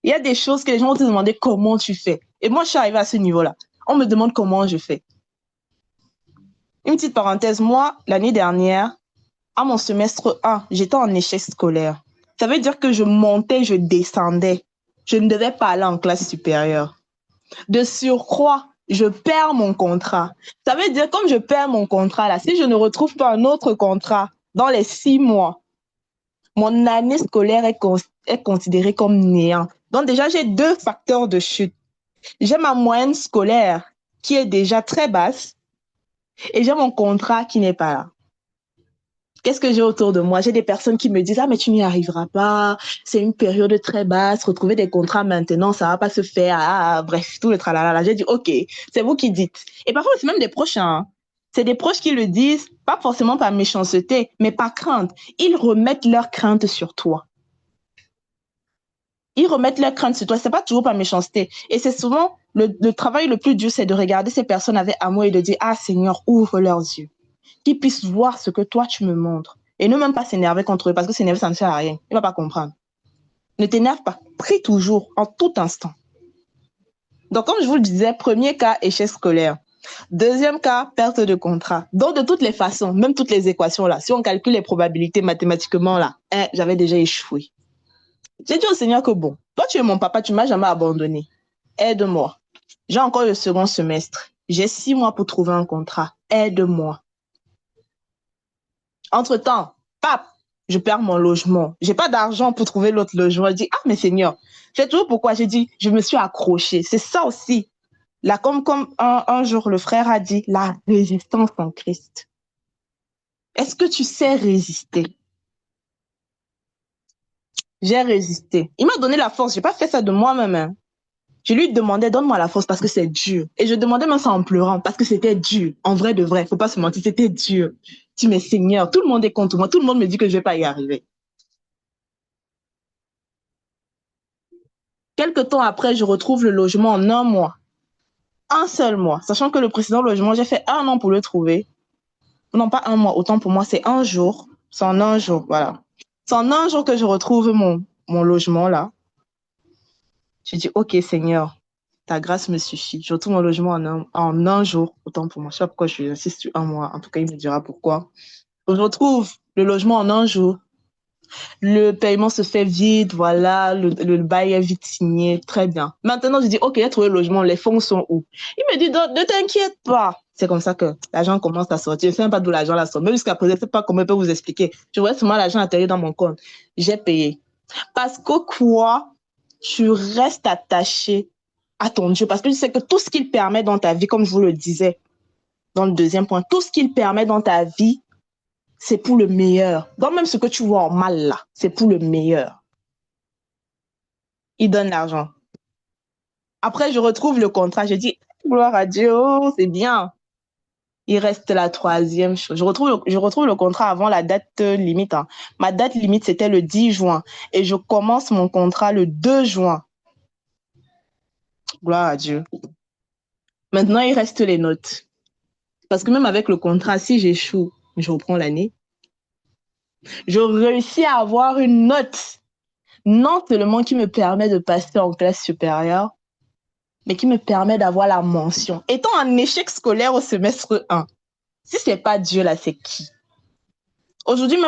il y a des choses que les gens vont te demander comment tu fais. Et moi, je suis arrivée à ce niveau-là. On me demande comment je fais. Une petite parenthèse, moi, l'année dernière, à mon semestre 1, j'étais en échec scolaire. Ça veut dire que je montais, je descendais. Je ne devais pas aller en classe supérieure. De surcroît, je perds mon contrat. Ça veut dire, comme je perds mon contrat, là, si je ne retrouve pas un autre contrat dans les 6 mois, mon année scolaire est considérée comme néant. Donc déjà, j'ai 2 facteurs de chute. J'ai ma moyenne scolaire qui est déjà très basse et j'ai mon contrat qui n'est pas là. Qu'est-ce que j'ai autour de moi? J'ai des personnes qui me disent, ah, mais tu n'y arriveras pas, c'est une période très basse, retrouver des contrats maintenant, ça va pas se faire, bref, tout le tralala. J'ai dit, ok, c'est vous qui dites. Et parfois, c'est même des proches, hein. C'est des proches qui le disent, pas forcément par méchanceté, mais par crainte. Ils remettent leur crainte sur toi. Ils remettent leur crainte sur toi. C'est pas toujours par méchanceté. Et c'est souvent le travail le plus dur, c'est de regarder ces personnes avec amour et de dire, ah Seigneur, ouvre leurs yeux. Qu'ils puissent voir ce que toi tu me montres. Et ne même pas s'énerver contre eux, parce que s'énerver, ça ne sert à rien. Il ne va pas comprendre. Ne t'énerve pas. Prie toujours, en tout instant. Donc, comme je vous le disais, premier cas, échec scolaire. Deuxième cas, perte de contrat. Donc, de toutes les façons, même toutes les équations là, si on calcule les probabilités mathématiquement là, j'avais déjà échoué. J'ai dit au Seigneur que bon, toi tu es mon papa, tu ne m'as jamais abandonné. Aide-moi. J'ai encore le second semestre. J'ai 6 mois pour trouver un contrat. Aide-moi. Entre-temps, pap, je perds mon logement. J'ai pas d'argent pour trouver l'autre logement. Je dis, ah, mais Seigneur, c'est toujours pourquoi j'ai dit, je me suis accrochée. C'est ça aussi. Là, comme un jour le frère a dit, la résistance en Christ. Est-ce que tu sais résister? J'ai résisté. Il m'a donné la force. J'ai pas fait ça de moi-même, hein. Je lui demandais, donne-moi la force parce que c'est dur. Et je demandais même ça en pleurant parce que c'était dur. En vrai de vrai, faut pas se mentir, c'était dur. Tu mais Seigneur, tout le monde est contre moi. Tout le monde me dit que je vais pas y arriver. Quelque temps après, je retrouve le logement en un mois. Un seul mois. Sachant que le précédent logement, j'ai fait 1 an pour le trouver. Non, pas un mois. Autant pour moi, c'est un jour. C'est en un jour, voilà. C'est en un jour que je retrouve mon logement là. J'ai dit, OK, Seigneur, ta grâce me suffit. Je retrouve mon logement en un jour. Autant pour moi. Je sais pas pourquoi je insiste sur un mois. En tout cas, il me dira pourquoi. Je retrouve le logement en un jour. Le paiement se fait vite, voilà, le bail est vite signé, très bien. Maintenant, je dis, OK, j'ai trouvé le logement, les fonds sont où? Il me dit, ne t'inquiète pas. C'est comme ça que l'argent commence à sortir. Je ne sais même pas d'où l'argent la sort. Même jusqu'à présent, je ne sais pas comment je peux vous expliquer. Je vois seulement l'argent atterrir dans mon compte. J'ai payé. Parce que quoi? Tu restes attaché à ton Dieu. Parce que tu sais que tout ce qu'il permet dans ta vie, comme je vous le disais dans le deuxième point, tout ce qu'il permet dans ta vie, c'est pour le meilleur. Donc même ce que tu vois en mal là, c'est pour le meilleur. Il donne l'argent. Après, je retrouve le contrat. Je dis, gloire à Dieu, oh, c'est bien. Il reste la troisième chose. Je retrouve le contrat avant la date limite, hein. Ma date limite, c'était le 10 juin. Et je commence mon contrat le 2 juin. Gloire à Dieu. Maintenant, il reste les notes. Parce que même avec le contrat, si j'échoue, je reprends l'année. Je réussis à avoir une note, non seulement qui me permet de passer en classe supérieure, mais qui me permet d'avoir la mention. Étant un échec scolaire au semestre 1, si c'est pas Dieu là, c'est qui? Aujourd'hui,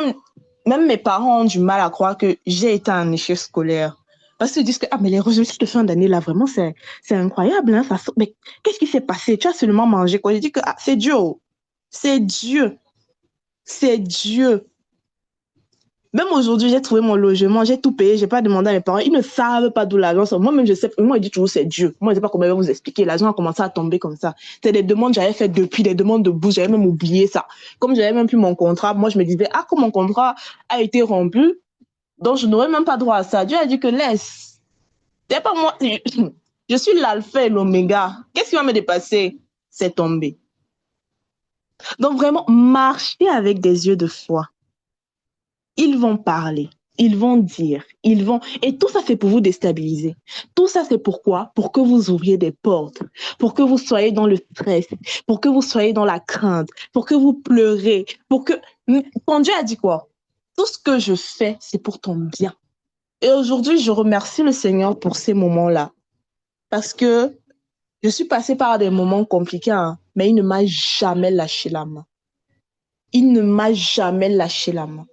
même mes parents ont du mal à croire que j'ai été un échec scolaire. Parce qu'ils disent que, ah, mais les résultats de fin d'année là, vraiment, c'est incroyable, hein, mais qu'est-ce qui s'est passé? Tu as seulement mangé quoi? Je dis que, ah, c'est Dieu. C'est Dieu. C'est Dieu. Même aujourd'hui, j'ai trouvé mon logement, j'ai tout payé, j'ai pas demandé à mes parents. Ils ne savent pas d'où l'argent sort. Moi-même, je sais, moi, je dis toujours c'est Dieu. Moi, je sais pas comment je vais vous expliquer. L'argent a commencé à tomber comme ça. C'est des demandes que j'avais faites depuis, des demandes de bourse, j'avais même oublié ça. Comme j'avais même plus mon contrat, moi, je me disais, ah, comme mon contrat a été rompu, donc je n'aurais même pas droit à ça. Dieu a dit que laisse. C'est pas moi. Je suis l'alpha et l'oméga. Qu'est-ce qui va me dépasser? C'est tombé. Donc vraiment, marcher avec des yeux de foi. Ils vont parler, ils vont dire, ils vont... Et tout ça, c'est pour vous déstabiliser. Tout ça, c'est pourquoi? Pour que vous ouvriez des portes, pour que vous soyez dans le stress, pour que vous soyez dans la crainte, pour que vous pleurez, pour que... Quand Dieu a dit quoi? Tout ce que je fais, c'est pour ton bien. Et aujourd'hui, je remercie le Seigneur pour ces moments-là. Parce que je suis passée par des moments compliqués, hein, mais il ne m'a jamais lâché la main. Il ne m'a jamais lâché la main.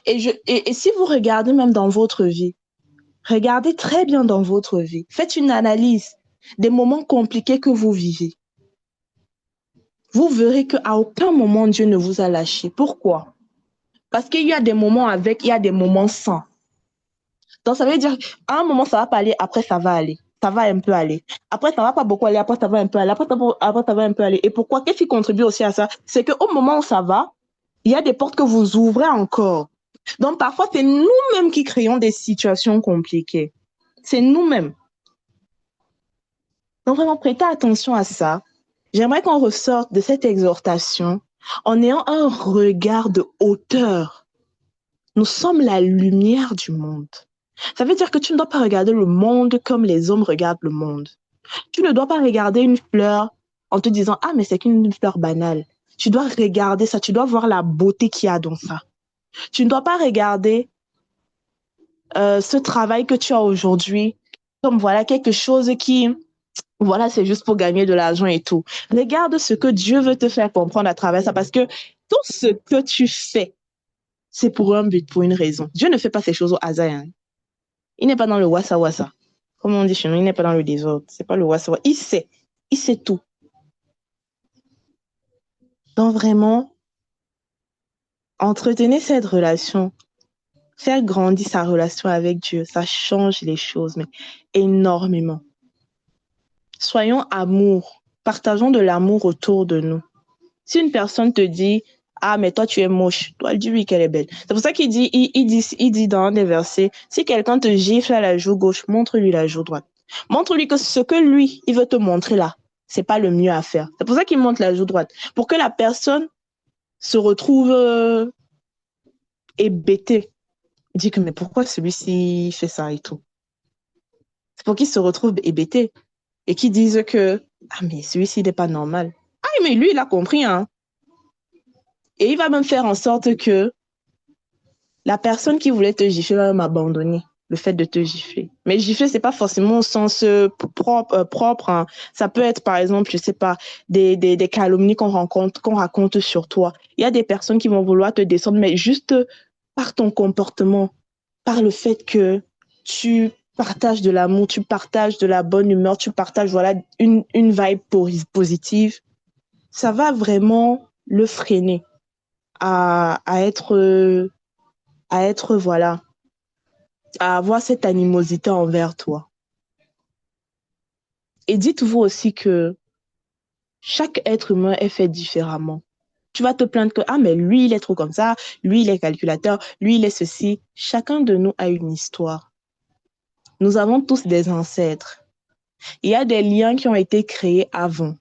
Et si vous regardez même dans votre vie, regardez très bien dans votre vie, faites une analyse des moments compliqués que vous vivez. Vous verrez qu'à aucun moment Dieu ne vous a lâché. Pourquoi? Parce qu'il y a des moments avec, il y a des moments sans. Donc, ça veut dire, à un moment, ça va pas aller, après, ça va aller. Ça va un peu aller. Après, ça va pas beaucoup aller, après, ça va un peu aller. Après, ça va un peu aller. Et pourquoi? Qu'est-ce qui contribue aussi à ça? C'est qu'au moment où ça va, il y a des portes que vous ouvrez encore. Donc, parfois, c'est nous-mêmes qui créons des situations compliquées. C'est nous-mêmes. Donc, vraiment, prêtez attention à ça. J'aimerais qu'on ressorte de cette exhortation en ayant un regard de hauteur. Nous sommes la lumière du monde. Ça veut dire que tu ne dois pas regarder le monde comme les hommes regardent le monde. Tu ne dois pas regarder une fleur en te disant, ah, mais c'est qu'une fleur banale. Tu dois regarder ça, tu dois voir la beauté qu'il y a dans ça. Tu ne dois pas regarder ce travail que tu as aujourd'hui comme voilà quelque chose qui, voilà, c'est juste pour gagner de l'argent et tout. Regarde ce que Dieu veut te faire comprendre à travers ça parce que tout ce que tu fais, c'est pour un but, pour une raison. Dieu ne fait pas ces choses au hasard. Hein. Il n'est pas dans le wassa-wassa. Comme on dit chez nous, il n'est pas dans le désordre. C'est pas le wassa-wassa. Il sait tout. Donc vraiment, entretenez cette relation, faire grandir sa relation avec Dieu, ça change les choses, mais énormément. Soyons amour, partageons de l'amour autour de nous. Si une personne te dit, ah, mais toi, tu es moche, toi, elle dit oui qu'elle est belle. C'est pour ça il dit dans un des versets, si quelqu'un te gifle à la joue gauche, montre-lui la joue droite. Montre-lui que ce que lui, il veut te montrer là, c'est pas le mieux à faire. C'est pour ça qu'il montre la joue droite. Pour que la personne se retrouve hébétée. Il dit que, mais pourquoi celui-ci fait ça et tout? C'est pour qu'il se retrouve hébété et qu'il dise que, ah, mais celui-ci n'est pas normal. Ah, mais lui, il a compris, hein. Et il va même faire en sorte que la personne qui voulait te gifler va même abandonner le fait de te gifler. Mais gifler, c'est pas forcément au sens propre. Hein. Ça peut être, par exemple, je sais pas, des calomnies qu'on raconte sur toi. Il y a des personnes qui vont vouloir te descendre, mais juste par ton comportement, par le fait que tu partages de l'amour, tu partages de la bonne humeur, tu partages, voilà, une vibe positive, ça va vraiment le freiner à être, voilà, à avoir cette animosité envers toi. Et dites-vous aussi que chaque être humain est fait différemment. Tu vas te plaindre que, ah, mais lui, il est trop comme ça, lui, il est calculateur, lui, il est ceci. Chacun de nous a une histoire. Nous avons tous des ancêtres. Il y a des liens qui ont été créés avant.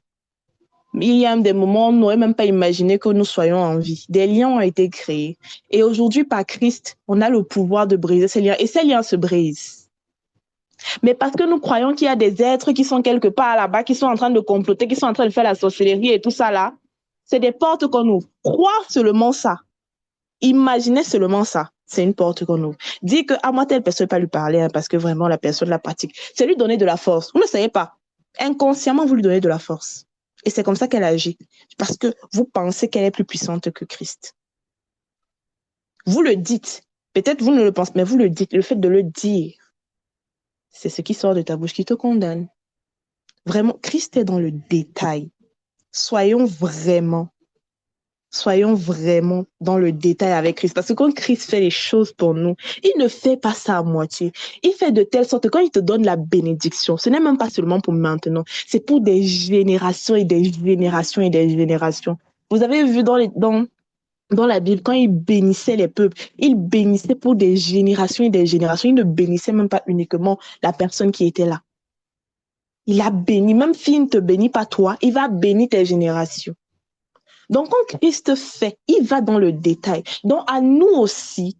Mais il y a des moments où on n'aurait même pas imaginé que nous soyons en vie. Des liens ont été créés. Et aujourd'hui, par Christ, on a le pouvoir de briser ces liens. Et ces liens se brisent. Mais parce que nous croyons qu'il y a des êtres qui sont quelque part là-bas, qui sont en train de comploter, qui sont en train de faire la sorcellerie et tout ça là, c'est des portes qu'on ouvre. Croire seulement ça. Imaginez seulement ça. C'est une porte qu'on ouvre. Dire que, ah, moi, telle personne ne peut pas lui parler hein, parce que vraiment, la personne la pratique. C'est lui donner de la force. Vous ne savez pas. Inconsciemment, vous lui donnez de la force. Et c'est comme ça qu'elle agit. Parce que vous pensez qu'elle est plus puissante que Christ. Vous le dites. Peut-être vous ne le pensez, mais vous le dites. Le fait de le dire, c'est ce qui sort de ta bouche qui te condamne. Vraiment, Christ est dans le détail. Soyons vraiment, soyons vraiment dans le détail avec Christ. Parce que quand Christ fait les choses pour nous, il ne fait pas ça à moitié. Il fait de telle sorte que quand il te donne la bénédiction, ce n'est même pas seulement pour maintenant, c'est pour des générations et des générations et des générations. Vous avez vu dans la Bible, quand il bénissait les peuples, il bénissait pour des générations et des générations. Il ne bénissait même pas uniquement la personne qui était là. Il a béni, même s'il ne te bénit pas toi, il va bénir tes générations. Donc, quand Christ fait, il va dans le détail. Donc, à nous aussi,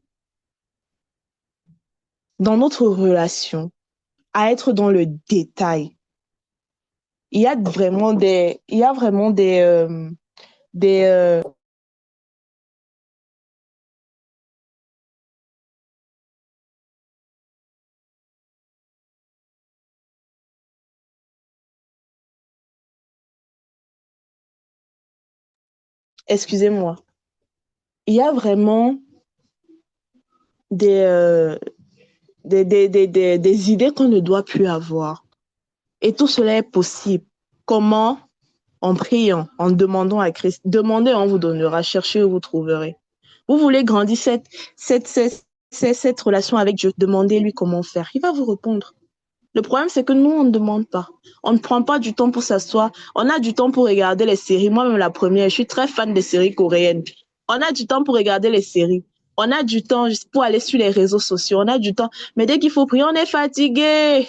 dans notre relation, à être dans le détail. Il y a vraiment des excusez-moi. il y a vraiment des, euh, des idées qu'on ne doit plus avoir. Et tout cela est possible. Comment? En priant, en demandant à Christ. Demandez, on vous donnera. Cherchez, vous trouverez. Vous voulez grandir cette relation avec Dieu. Demandez-lui comment faire. Il va vous répondre. Le problème, c'est que nous, on ne demande pas. On ne prend pas du temps pour s'asseoir. On a du temps pour regarder les séries. Moi-même, la première, je suis très fan des séries coréennes. On a du temps pour regarder les séries. On a du temps juste pour aller sur les réseaux sociaux. On a du temps. Mais dès qu'il faut prier, on est fatigué.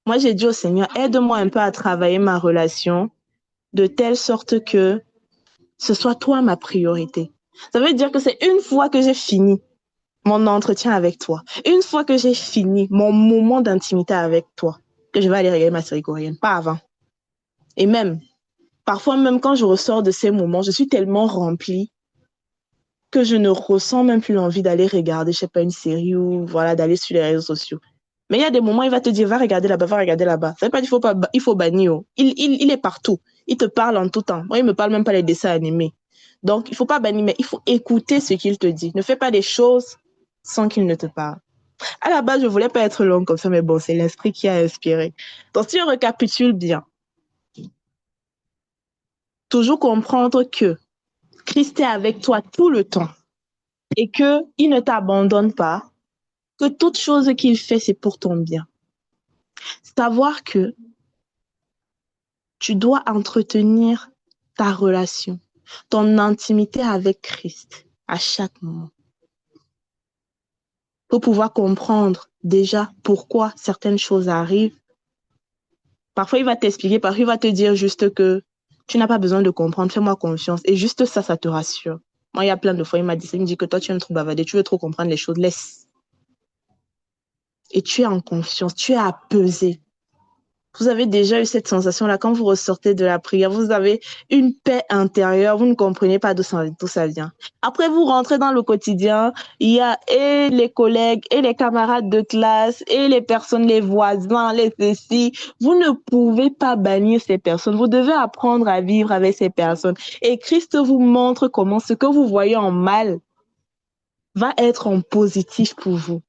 Moi, j'ai dit au Seigneur, aide-moi un peu à travailler ma relation de telle sorte que ce soit toi ma priorité. Ça veut dire que c'est une fois que j'ai fini mon entretien avec toi, une fois que j'ai fini mon moment d'intimité avec toi, que je vais aller regarder ma série coréenne, pas avant. Et même, parfois même quand je ressors de ces moments, je suis tellement remplie que je ne ressens même plus l'envie d'aller regarder, je sais pas, une série ou voilà, d'aller sur les réseaux sociaux. Mais il y a des moments, il va te dire, va regarder là-bas, va regarder là-bas. Ça veut pas dire qu'il faut pas, il faut bannir. Il est partout. Il te parle en tout temps. Moi, il me parle même pas les dessins animés. Donc, il faut pas bannir, mais il faut écouter ce qu'il te dit. Ne fais pas des choses sans qu'il ne te parle. À la base, je voulais pas être longue comme ça, mais bon, c'est l'esprit qui a inspiré. Donc, si on récapitule bien, toujours comprendre que Christ est avec toi tout le temps et que il ne t'abandonne pas, que toute chose qu'il fait, c'est pour ton bien. Savoir que tu dois entretenir ta relation, ton intimité avec Christ à chaque moment pour pouvoir comprendre déjà pourquoi certaines choses arrivent. Parfois, il va t'expliquer, parfois, il va te dire juste que tu n'as pas besoin de comprendre, fais-moi confiance. Et juste ça, ça te rassure. Moi, il y a plein de fois, il me dit que toi, tu aimes trop bavarder, tu veux trop comprendre les choses, laisse. Et tu es en confiance, tu es apaisé. Vous avez déjà eu cette sensation-là quand vous ressortez de la prière, vous avez une paix intérieure, vous ne comprenez pas d'où ça vient. Après, vous rentrez dans le quotidien, il y a et les collègues, et les camarades de classe, et les personnes, les voisins, les ceci. Vous ne pouvez pas bannir ces personnes. Vous devez apprendre à vivre avec ces personnes. Et Christ vous montre comment ce que vous voyez en mal va être en positif pour vous.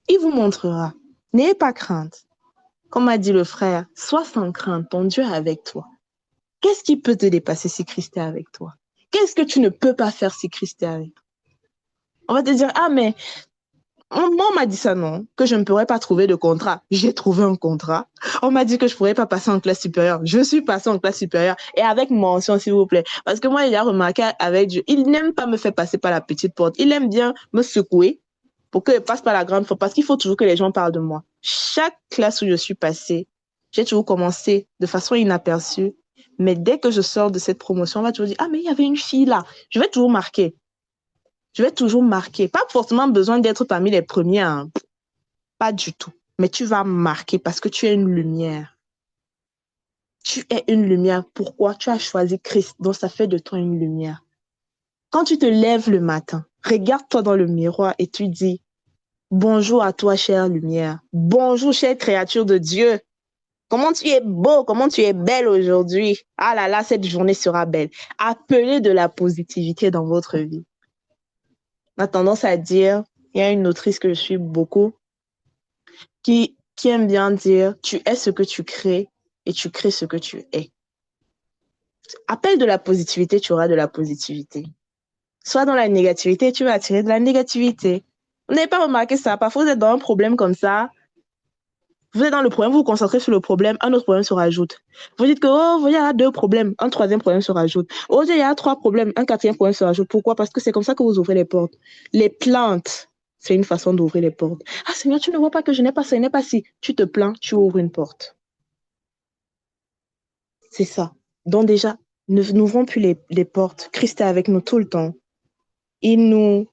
Il vous montrera. N'ayez pas crainte. Comme a dit le frère, sois sans crainte, ton Dieu est avec toi. Qu'est-ce qui peut te dépasser si Christ est avec toi? Qu'est-ce que tu ne peux pas faire si Christ est avec toi? On va te dire, ah, mais on m'a dit ça, non, que je ne pourrais pas trouver de contrat. J'ai trouvé un contrat. On m'a dit que je ne pourrais pas passer en classe supérieure. Je suis passée en classe supérieure et avec mention, s'il vous plaît. Parce que moi, il a remarqué avec Dieu, il n'aime pas me faire passer par la petite porte. Il aime bien me secouer pour que je passe par la grande porte. Parce qu'il faut toujours que les gens parlent de moi. Chaque classe où je suis passée, j'ai toujours commencé de façon inaperçue. Mais dès que je sors de cette promotion, on va toujours dire, ah, mais il y avait une fille là. Je vais toujours marquer. Je vais toujours marquer. Pas forcément besoin d'être parmi les premiers, hein. Pas du tout. Mais tu vas marquer parce que tu es une lumière. Tu es une lumière. Pourquoi? Tu as choisi Christ, donc ça fait de toi une lumière. Quand tu te lèves le matin, regarde-toi dans le miroir et tu dis, bonjour à toi, chère lumière. Bonjour, chère créature de Dieu. Comment tu es beau, comment tu es belle aujourd'hui. Ah là là, cette journée sera belle. Appelez de la positivité dans votre vie. On a tendance à dire, il y a une autrice que je suis beaucoup, qui aime bien dire, tu es ce que tu crées et tu crées ce que tu es. Appelle de la positivité, tu auras de la positivité. Sois dans la négativité, tu vas attirer de la négativité. Vous n'avez pas remarqué ça? Parfois, vous êtes dans un problème comme ça. Vous êtes dans le problème, vous vous concentrez sur le problème, un autre problème se rajoute. Vous dites que, oh, il y a deux problèmes, un troisième problème se rajoute. Oh, il y a trois problèmes, un quatrième problème se rajoute. Pourquoi? Parce que c'est comme ça que vous ouvrez les portes. Les plaintes, c'est une façon d'ouvrir les portes. Ah, Seigneur, tu ne vois pas que je n'ai pas ça, je n'ai pas ci. Tu te plains, tu ouvres une porte. C'est ça. Donc déjà, n'ouvrons plus les portes. Christ est avec nous tout le temps. Il nous,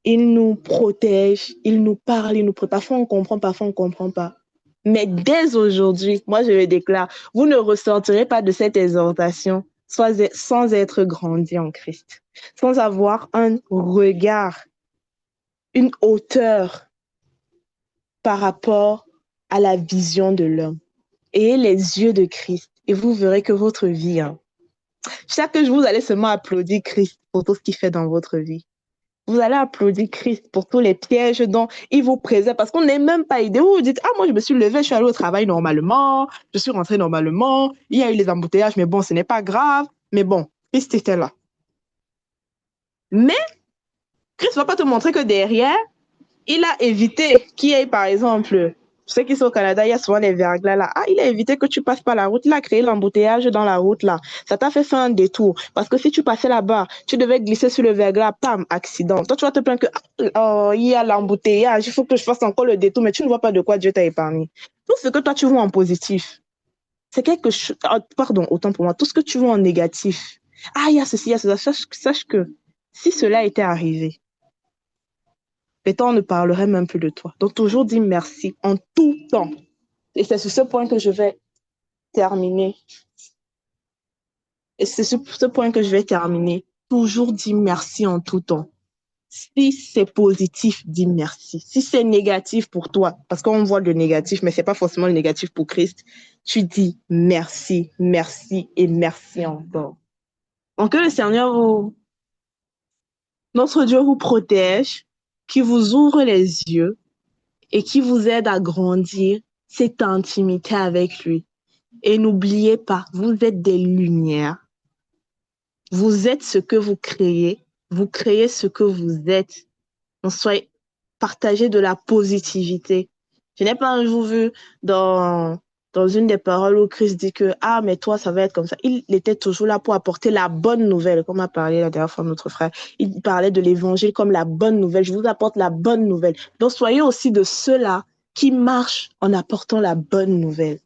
il nous protège, il nous parle, il nous prépare. Parfois on comprend, parfois on ne comprend pas. Mais dès aujourd'hui, moi je le déclare, vous ne ressortirez pas de cette exhortation sans être grandi en Christ, sans avoir un regard, une hauteur par rapport à la vision de l'homme. Ayez les yeux de Christ et vous verrez que votre vie, hein, Chaque jour, vous allez seulement applaudir Christ pour tout ce qu'il fait dans votre vie. Vous allez applaudir Christ pour tous les pièges dont il vous préserve parce qu'on n'est même pas idée. Vous vous dites, ah, moi, je me suis levée, je suis allée au travail normalement, je suis rentrée normalement, il y a eu les embouteillages, mais bon, ce n'est pas grave. Mais bon, Christ était là. Mais Christ ne va pas te montrer que derrière, il a évité qu'il y ait, par exemple, je sais qu'ici au Canada, il y a souvent des verglas là. Ah, il a évité que tu passes par la route. Il a créé l'embouteillage dans la route là. Ça t'a fait faire un détour. Parce que si tu passais là-bas, tu devais glisser sur le verglas, pam, accident. Toi, tu vas te plaindre que, oh, il y a l'embouteillage, il faut que je fasse encore le détour, mais tu ne vois pas de quoi Dieu t'a épargné. Tout ce que toi, tu vois en positif, c'est quelque chose, pardon, autant pour moi, tout ce que tu vois en négatif. Ah, il y a ceci, il y a cela. Sache que si cela était arrivé, les temps ne parlerait même plus de toi. Donc, toujours dis merci en tout temps. Et c'est sur ce point que je vais terminer. Et c'est sur ce point que je vais terminer. Toujours dis merci en tout temps. Si c'est positif, dis merci. Si c'est négatif pour toi, parce qu'on voit le négatif, mais c'est pas forcément le négatif pour Christ, tu dis merci, merci et merci encore. Donc, que le Seigneur notre Dieu vous protège, qui vous ouvre les yeux et qui vous aide à grandir cette intimité avec lui. Et n'oubliez pas, vous êtes des lumières. Vous êtes ce que vous créez. Vous créez ce que vous êtes. Donc, soyez, partagez de la positivité. Je n'ai pas un jour vu dans une des paroles où Christ dit que, ah, mais toi, ça va être comme ça. Il était toujours là pour apporter la bonne nouvelle, comme a parlé la dernière fois notre frère. Il parlait de l'évangile comme la bonne nouvelle. Je vous apporte la bonne nouvelle. Donc, soyez aussi de ceux-là qui marchent en apportant la bonne nouvelle,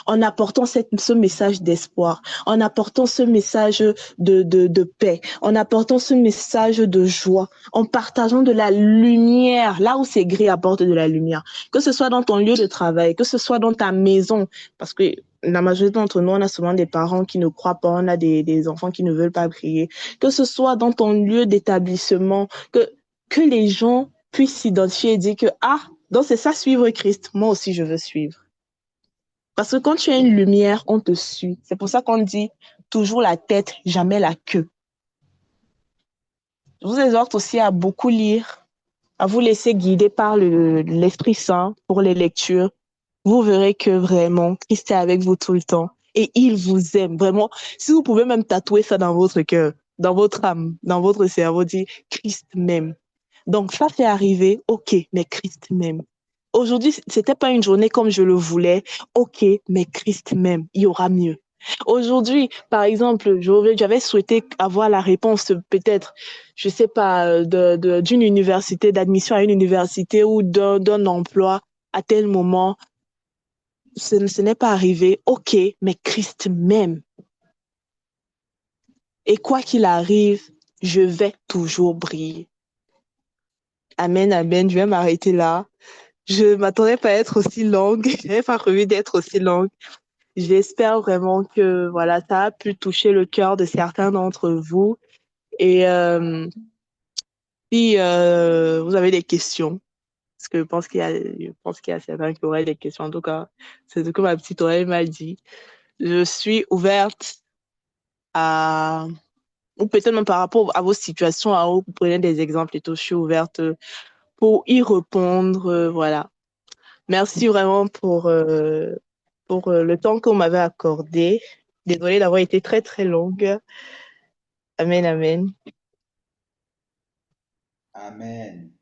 en apportant ce message d'espoir, en apportant ce message de paix, en apportant ce message de joie, en partageant de la lumière, là où c'est gris, apporte de la lumière. Que ce soit dans ton lieu de travail, que ce soit dans ta maison, parce que la majorité d'entre nous, on a souvent des parents qui ne croient pas, on a des enfants qui ne veulent pas prier. Que ce soit dans ton lieu d'établissement, que les gens puissent s'identifier et dire que, ah, donc c'est ça suivre Christ, moi aussi je veux suivre. Parce que quand tu as une lumière, on te suit. C'est pour ça qu'on dit toujours la tête, jamais la queue. Je vous exhorte aussi à beaucoup lire, à vous laisser guider par l'Esprit Saint pour les lectures. Vous verrez que vraiment, Christ est avec vous tout le temps et il vous aime. Vraiment, si vous pouvez même tatouer ça dans votre cœur, dans votre âme, dans votre cerveau, dire Christ m'aime. Donc, ça fait arriver, ok, mais Christ m'aime. Aujourd'hui, c'était pas une journée comme je le voulais. Ok, mais Christ m'aime. Il y aura mieux. Aujourd'hui, par exemple, j'avais souhaité avoir la réponse peut-être, je sais pas, d'une université, d'admission à une université ou d'un emploi à tel moment. Ce n'est pas arrivé. Ok, mais Christ m'aime. Et quoi qu'il arrive, je vais toujours briller. Amen, amen. Je vais m'arrêter là. Je m'attendais pas à être aussi longue. Je n'avais pas prévu d'être aussi longue. J'espère vraiment que voilà, ça a pu toucher le cœur de certains d'entre vous. Et si vous avez des questions, parce que je pense qu'il y a certains qui auraient des questions. En tout cas, c'est ce que ma petite oreille m'a dit. Je suis ouverte à, ou peut-être même par rapport à vos situations, à où vous prenez des exemples et tout, je suis ouverte pour y répondre. Voilà. Merci vraiment pour le temps qu'on m'avait accordé. Désolée d'avoir été très, très longue. Amen, amen. Amen.